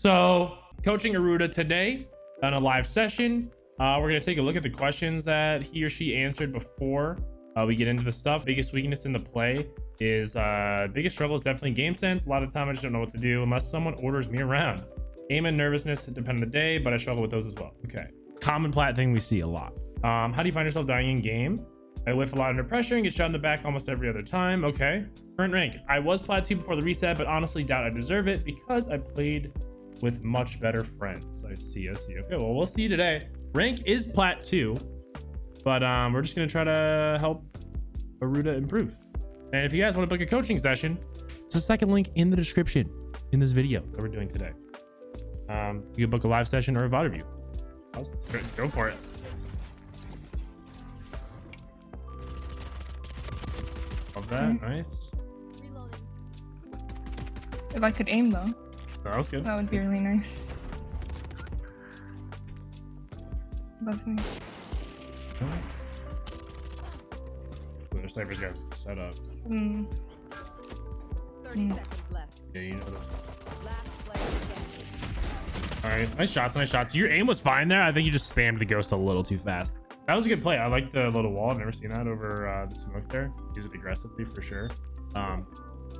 So coaching Aruda today on a live session. We're going to take a look at the questions that he or she answered before we get into the stuff. Biggest weakness in the play is biggest struggle is definitely game sense. A lot of the time I just don't know what to do unless someone orders me around. Aim and nervousness depend on the day, but I struggle with those as well. Okay. Common plat thing we see a lot. How do you find yourself dying in game? I whiff a lot under pressure and get shot in the back almost every other time. Okay. Current rank. I was plat 2 before the reset, but honestly doubt I deserve it because I played with much better friends. I see. Okay, well, we'll see today. Rank is plat 2, but we're just gonna try to help Aruda improve. And if you guys want to book a coaching session, it's the second link in the description in this video that we're doing today. You can book a live session or a VOD review. Go for it. Love that. Nice. If I could aim though, That was good. that would be really nice. Above me. The sniper's got set up. 30 seconds left. Yeah, you know that. Last player standing. All right, nice shots. Your aim was fine there. I think you just spammed the ghost a little too fast. That was a good play. I like the little wall. I've never seen that over the smoke there. Use it aggressively for sure.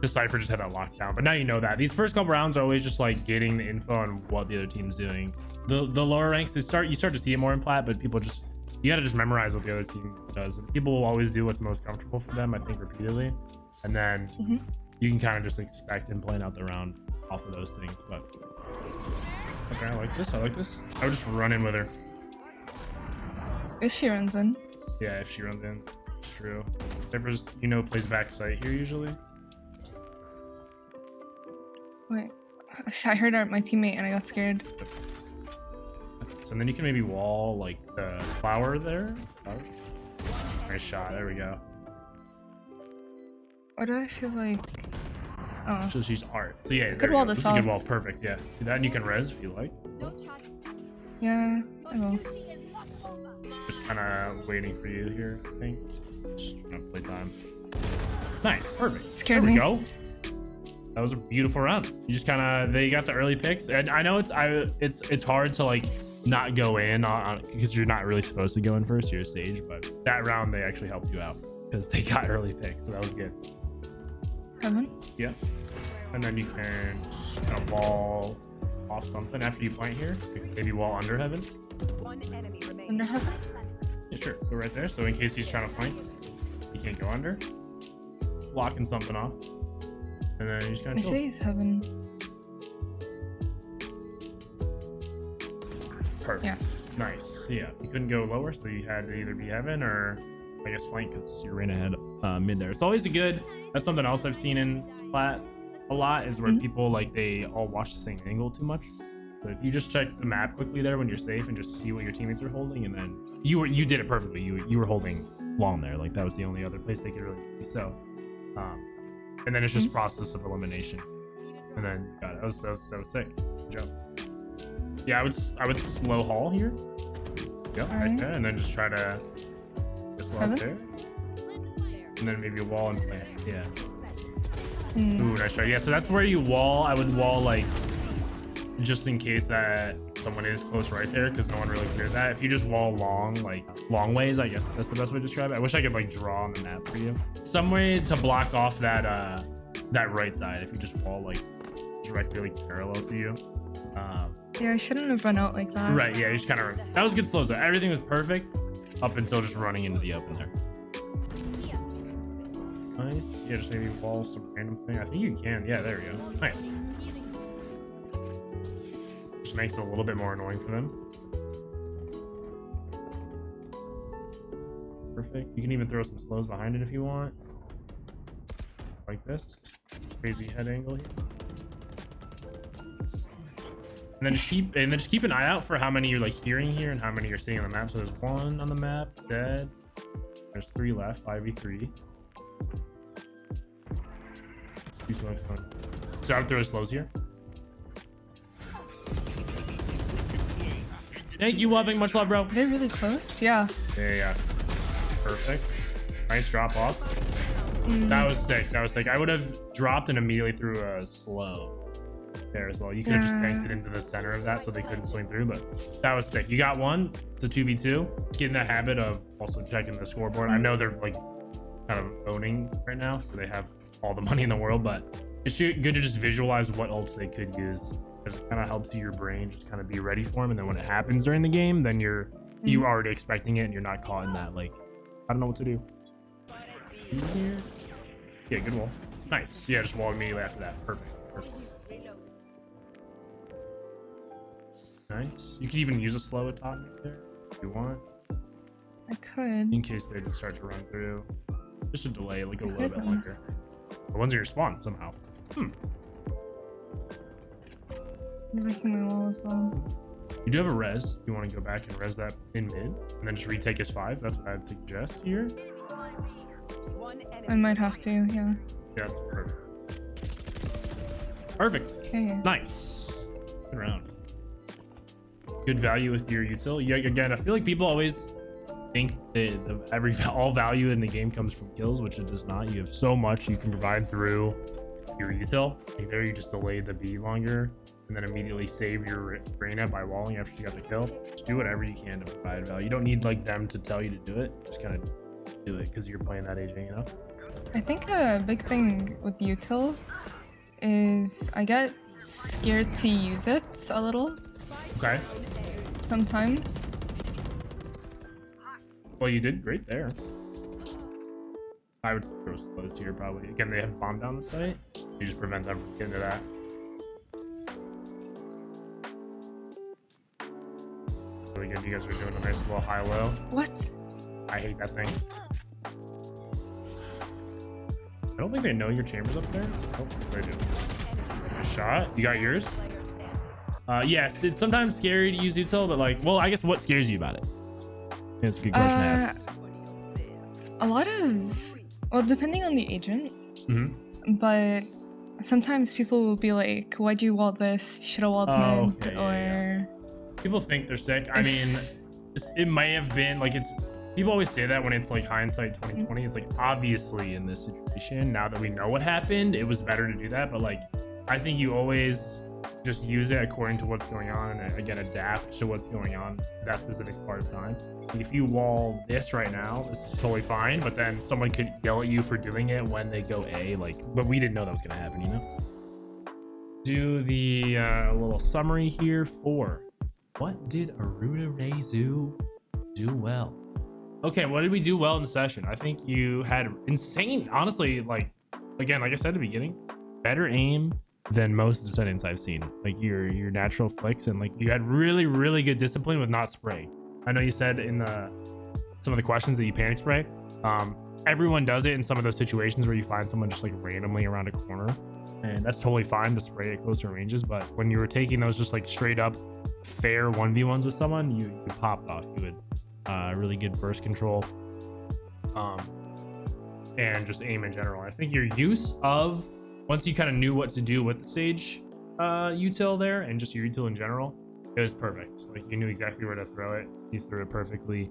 The Cypher just had that lockdown, but now you know that. These first couple rounds are always just like getting the info on what the other team's doing. The lower ranks, you start to see it more in plat, but people just, you gotta just memorize what the other team does. And people will always do what's most comfortable for them, I think, repeatedly. And then you can kind of just expect him playing out the round off of those things. But okay, I like this. I would just run in with her. If she runs in. Yeah, if she runs in. It's true. Cypher's, plays back sight here usually. Wait, I heard my teammate and I got scared. So then you can maybe wall like the flower there. Oh. Nice shot. There we go. Why do I feel like? Oh, So she's art. So yeah, Good wall this is this a good off. wall. Perfect. Yeah. Do that and you can res if you like. yeah, I will. Just kind of waiting for you here, I think. Just trying to play time. Nice. Perfect. Scared there we me. go. That was a beautiful round. You just they got the early picks, and I know it's hard to like not go in on because you're not really supposed to go in first. You're a sage, but that round they actually helped you out because they got early picks, so that was good. Heaven. Yeah, and then you can just kind of wall off something after you plant here. Maybe wall under heaven. One enemy remaining. Under heaven. Yeah, sure. Go right there. So in case he's trying to flank, he can't go under. Blocking something off. And then you just kind I of say he's heaven. Perfect. Yeah. Nice. So yeah, you couldn't go lower, so you had to either be heaven or I guess flank because you ran ahead mid there. It's always that's something else I've seen in plat a lot is where people they all watch the same angle too much. So if you just check the map quickly there when you're safe and just see what your teammates are holding, and then you did it perfectly. You were holding long there. Like that was the only other place they could really be. So and then it's just process of elimination. And then got it. That was sick. Good job. Yeah, I would slow haul here. Yep, right there, and then just try to just lock there. And then maybe a wall and plant. Yeah. Ooh, nice try. Yeah, so that's where you wall. I would wall just in case that someone is close right there, because no one really cleared that. If you just wall long ways, I guess that's the best way to describe it. I wish I could draw on the map for you. Some way to block off that right side if you just wall directly parallel to you. Yeah, I shouldn't have run out like that. Right, yeah, you just kind of, that was good slows though. Everything was perfect up until just running into the open there. Nice. Yeah, just maybe wall some random thing. I think you can. Yeah, there we go. Nice. Just makes it a little bit more annoying for them. Perfect. You can even throw some slows behind it if you want. Like this. Crazy head angle here. And then just keep an eye out for how many you're hearing here and how many you're seeing on the map. So there's 1 on the map, dead. There's 3 left, 5v3. 2 smokes on. So I would throw slows here. Thank you, Loving. Much love, bro. They're really close. Yeah. Yeah. Perfect. Nice drop off. That was sick. I would have dropped and immediately threw a slow. there as well. You could have just banked it into the center of that so they couldn't swing through, but that was sick. You got one. It's a 2v2. Get in the habit of also checking the scoreboard. I know they're like kind of owning right now, so they have all the money in the world, but it's good to just visualize what ults they could use. It kind of helps your brain just kind of be ready for them, and then when it happens during the game, then you're already expecting it and you're not caught in that like, I don't know what to do. Yeah, good wall. Nice. Yeah, just wall immediately after that. Perfect. Nice. You could even use a slow atomic there if you want, I could. in case they just start to run through. Just a delay, like a little bit longer. The ones in your spawn somehow. I'm breaking my wall as well. You do have a res. You want to go back and res that in mid, and then just retake his 5. That's what I'd suggest here. One enemy I might have to, yeah. Yeah, that's perfect. Perfect. Okay. Nice. Good round. Good value with your util. Yeah, again, I feel like people always think that all value in the game comes from kills, which it does not. You have so much you can provide through your util. Like there, you just delay the B longer, and then immediately save your Reyna by walling after you got the kill. Just do whatever you can to provide value. You don't need like them to tell you to do it. Just kind of do it because you're playing that AJ, you know? I think a big thing with util is I get scared to use it a little Okay. sometimes. Well, you did great there. I would throw slows here probably. Again, they have bomb down the site. You just prevent them from getting to that. Really good. You guys are doing a nice little high-low. What? I hate that thing. I don't think they know your chamber's up there. Oh, they do. Good shot. You got yours? Yes, it's sometimes scary to use util, but like, well, I guess what scares you about it? It's a good question to ask. A lot of, well, depending on the agent, but sometimes people will be like, why'd you wall this? Should have walled mid, okay, or... People think they're sick. I mean, it may have been like people always say that when it's like hindsight 2020. It's like, obviously in this situation, now that we know what happened, it was better to do that. But like, I think you always just use it according to what's going on, and again, adapt to what's going on that specific part of time. If you wall this right now, this is totally fine, but then someone could yell at you for doing it when they go A, like, but we didn't know that was gonna happen, you know? Do the little summary here for what did Iridium do well? Okay, what did we do well in the session? I think you had insane, honestly, like, again, like I said at the beginning, better aim than most descendants I've seen. Like your natural flicks, and like you had really, really good discipline with not spraying. I know you said in some of the questions that you panic spray. Everyone does it in some of those situations where you find someone just like randomly around a corner, and that's totally fine to spray at closer ranges. But when you were taking those just like straight up fair 1v1s with someone, you popped off. You had really good burst control, and just aim in general. I think your use of, once you kind of knew what to do with the stage util there and just your util in general, it was perfect. Like you knew exactly where to throw it. You threw it perfectly,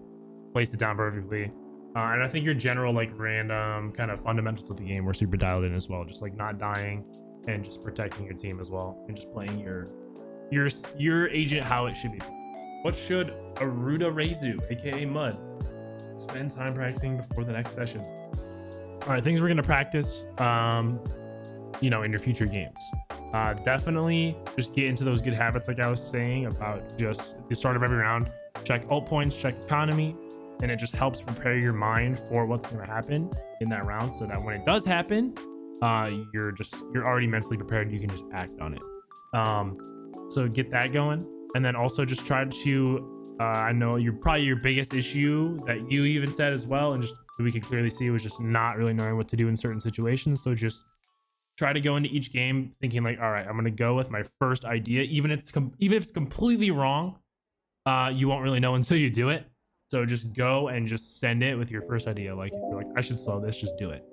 placed it down perfectly. And I think your general like random kind of fundamentals of the game were super dialed in as well. Just like not dying and just protecting your team as well, and just playing your agent how it should be. What should Iridium, aka Mud, spend time practicing before the next session? All right, things we're gonna practice, you know, in your future games. Definitely just get into those good habits, like I was saying, about just at the start of every round, check ult points, check economy, and it just helps prepare your mind for what's going to happen in that round, so that when it does happen, you're already mentally prepared. You can just act on it. So get that going, and then also just try to I know probably your biggest issue that you even said as well, and just we could clearly see, was just not really knowing what to do in certain situations. So just try to go into each game thinking like, all right, I'm gonna go with my first idea, even if it's completely wrong. You won't really know until you do it. So just go and just send it with your first idea. Like if you're like, I should slow this, just do it.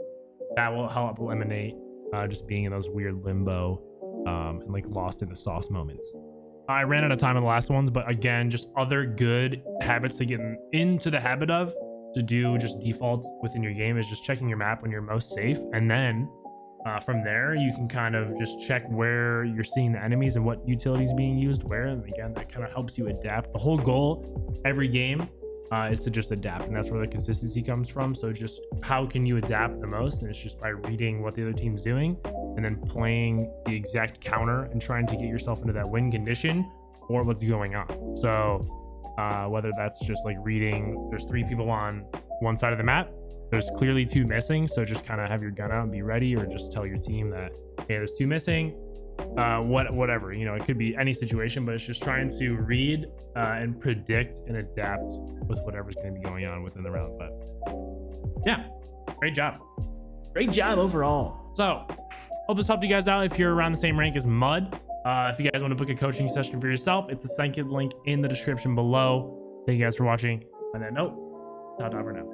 That will help eliminate just being in those weird limbo and like lost in the sauce moments. I ran out of time on the last ones, but again, just other good habits to get into the habit of to do just default within your game is just checking your map when you're most safe, and then From there, you can kind of just check where you're seeing the enemies and what utilities being used where. And again, that kind of helps you adapt. The whole goal every game is to just adapt, and that's where the consistency comes from. So just how can you adapt the most? And it's just by reading what the other team's doing and then playing the exact counter and trying to get yourself into that win condition or what's going on. So whether that's just like reading, there's 3 people on one side of the map, there's clearly 2 missing, so just kind of have your gun out and be ready, or just tell your team that, hey, there's 2 missing, whatever, you know, it could be any situation, but it's just trying to read and predict and adapt with whatever's going to be going on within the round. But yeah, great job overall. So hope this helped you guys out if you're around the same rank as Mud. If you guys want to book a coaching session for yourself, it's the second link in the description below. Thank you guys for watching. On that note, ta-ta for now.